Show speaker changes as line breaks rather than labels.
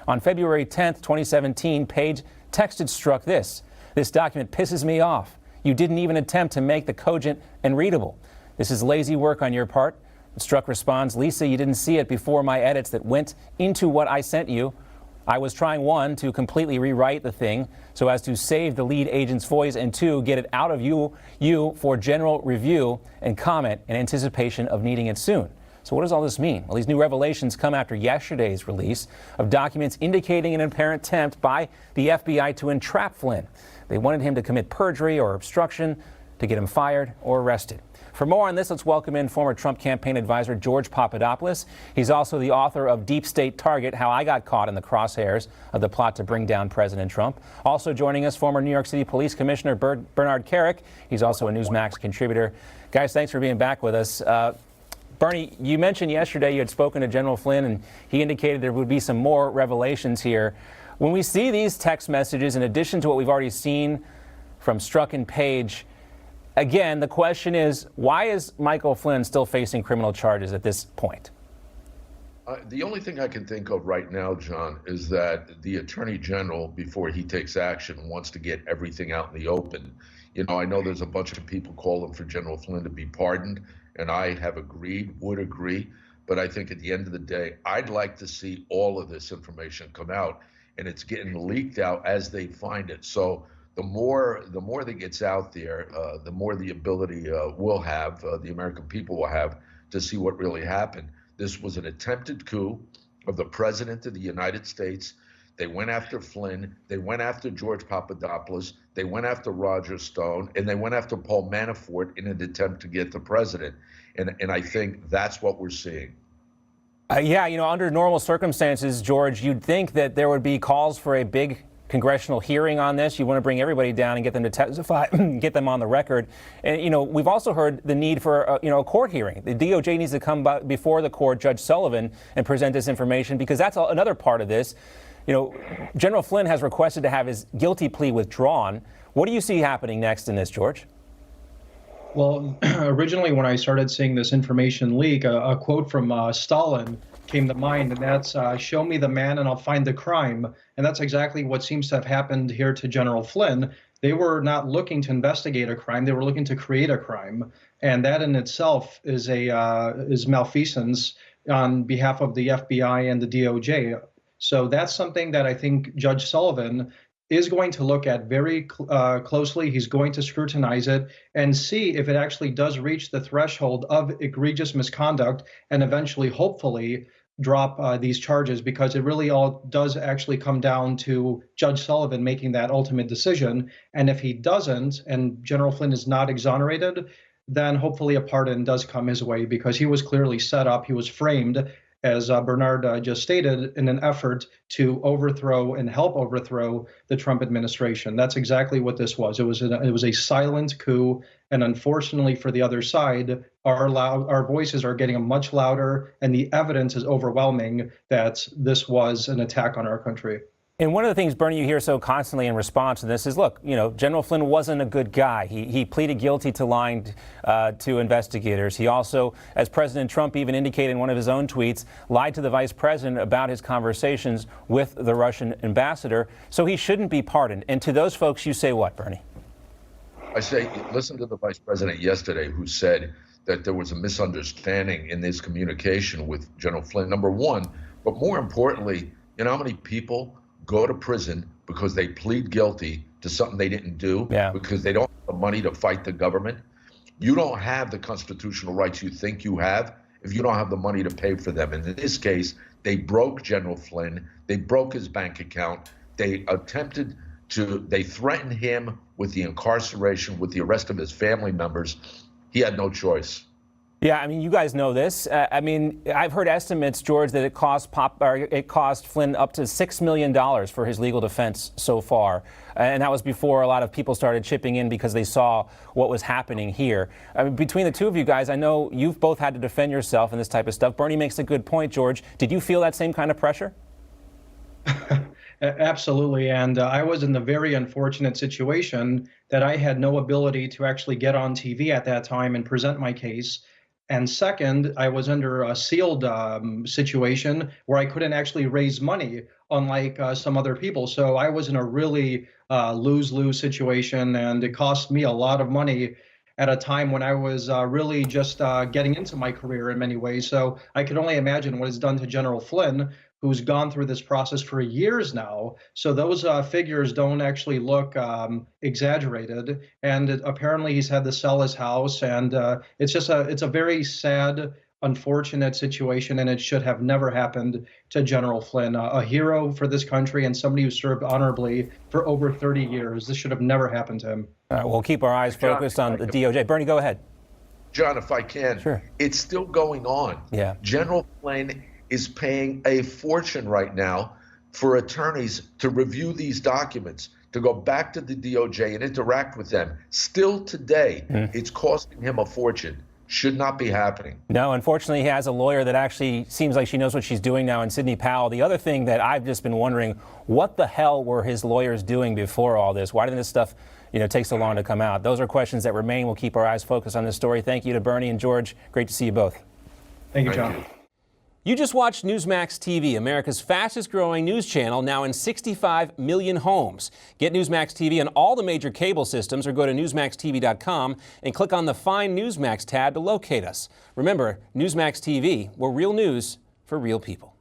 On February 10th, 2017, Page texted Strzok this: "This document pisses me off. You didn't even attempt to make the cogent and readable. This is lazy work on your part." Strzok responds, "Lisa, you didn't see it before my edits that went into what I sent you. I was trying, one, to completely rewrite the thing so as to save the lead agent's voice, and two, get it out of you for general review and comment in anticipation of needing it soon." So what does all this mean? Well, these new revelations come after yesterday's release of documents indicating an apparent attempt by the FBI to entrap Flynn. They wanted him to commit perjury or obstruction to get him fired or arrested. For more on this, let's welcome in former Trump campaign advisor George Papadopoulos. He's also the author of Deep State Target: How I Got Caught in the Crosshairs of the Plot to Bring Down President Trump. Also joining us, former New York City Police Commissioner Bernard Kerik. He's also a Newsmax contributor. Guys, thanks for being back with us. Bernie, you mentioned yesterday you had spoken to General Flynn, and he indicated there would be some more revelations here. When we see these text messages, in addition to what we've already seen from Strzok and Page, again, the question is, why is Michael Flynn still facing criminal charges at this point?
The only thing I can think of right now, John, is that the Attorney General, before he takes action, wants to get everything out in the open. You know, I know there's a bunch of people calling for General Flynn to be pardoned, and I have agreed, would agree. But I think at the end of the day, I'd like to see all of this information come out, and it's getting leaked out as they find it. So the more that gets out there, the more the ability we'll have, the American people will have, to see what really happened. This was an attempted coup of the President of the United States. They went after Flynn. They went after George Papadopoulos. They went after Roger Stone, and they went after Paul Manafort in an attempt to get the president. And I think that's what we're seeing.
Yeah, you know, under normal circumstances, George, you'd think that there would be calls for a big congressional hearing on this. You want to bring everybody down and get them to testify, get them on the record. And, you know, we've also heard the need for, a court hearing. The DOJ needs to come before the court, Judge Sullivan, and present this information, because that's another part of this. You know, General Flynn has requested to have his guilty plea withdrawn. What do you see happening next in this, George?
Well, originally when I started seeing this information leak, a quote from Stalin came to mind, and that's, "Show me the man and I'll find the crime." And that's exactly what seems to have happened here to General Flynn. They were not looking to investigate a crime; they were looking to create a crime, and that in itself is is malfeasance on behalf of the FBI and the DOJ. So that's something that I think Judge Sullivan is going to look at very closely. He's going to scrutinize it and see if it actually does reach the threshold of egregious misconduct, and eventually, hopefully, drop these charges, because it really all does actually come down to Judge Sullivan making that ultimate decision. And if he doesn't, and General Flynn is not exonerated, then hopefully a pardon does come his way, because he was clearly set up, he was framed, as Bernard just stated, in an effort to overthrow and help overthrow the Trump administration. That's exactly what this was. It was a silent coup, and unfortunately for the other side, our voices are getting much louder, and the evidence is overwhelming that this was an attack on our country.
And one of the things, Bernie, you hear so constantly in response to this is, look, you know, General Flynn wasn't a good guy. He pleaded guilty to lying to investigators. He also, as President Trump even indicated in one of his own tweets, lied to the vice president about his conversations with the Russian ambassador. So he shouldn't be pardoned. And to those folks, you say what, Bernie?
I say, listen to the vice president yesterday, who said that there was a misunderstanding in this communication with General Flynn, number one. But more importantly, you know how many people go to prison because they plead guilty to something they didn't do, because they don't have the money to fight the government? You don't have the constitutional rights you think you have if you don't have the money to pay for them. And in this case, they broke General Flynn. They broke his bank account. They threatened him with the incarceration, with the arrest of his family members. He had no choice.
Yeah, I mean, you guys know this. I mean, I've heard estimates, George, that it cost Flynn up to $6 million for his legal defense so far. And that was before a lot of people started chipping in because they saw what was happening here. I mean, between the two of you guys, I know you've both had to defend yourself in this type of stuff. Bernie makes a good point, George. Did you feel that same kind of pressure?
Absolutely. And I was in the very unfortunate situation that I had no ability to actually get on TV at that time and present my case. And second, I was under a sealed situation where I couldn't actually raise money. unlike some other people. So I was in a really lose-lose situation, and it cost me a lot of money at a time when I was really just getting into my career in many ways. So I can only imagine what it's done to General Flynn, who's gone through this process for years now. So those figures don't actually look exaggerated. And apparently he's had to sell his house, and it's a very sad, unfortunate situation, and it should have never happened to General Flynn, a hero for this country and somebody who served honorably for over 30 years. This should have never happened to him.
All right, we'll keep our eyes focused on the DOJ. Bernie, go ahead.
John, if I can,
Sure.
It's still going on.
Yeah.
General Flynn is paying a fortune right now for attorneys to review these documents, to go back to the DOJ and interact with them. Still today, it's costing him a fortune. Should not be happening.
No, unfortunately, he has a lawyer that actually seems like she knows what she's doing now in Sidney Powell. The other thing that I've just been wondering, what the hell were his lawyers doing before all this? Why didn't this stuff, take so long to come out? Those are questions that remain. We'll keep our eyes focused on this story. Thank you to Bernie and George. Great to see you both.
Thank you, John.
You just watched Newsmax TV, America's fastest growing news channel, now in 65 million homes. Get Newsmax TV on all the major cable systems, or go to newsmaxtv.com and click on the Find Newsmax tab to locate us. Remember, Newsmax TV, we're real news for real people.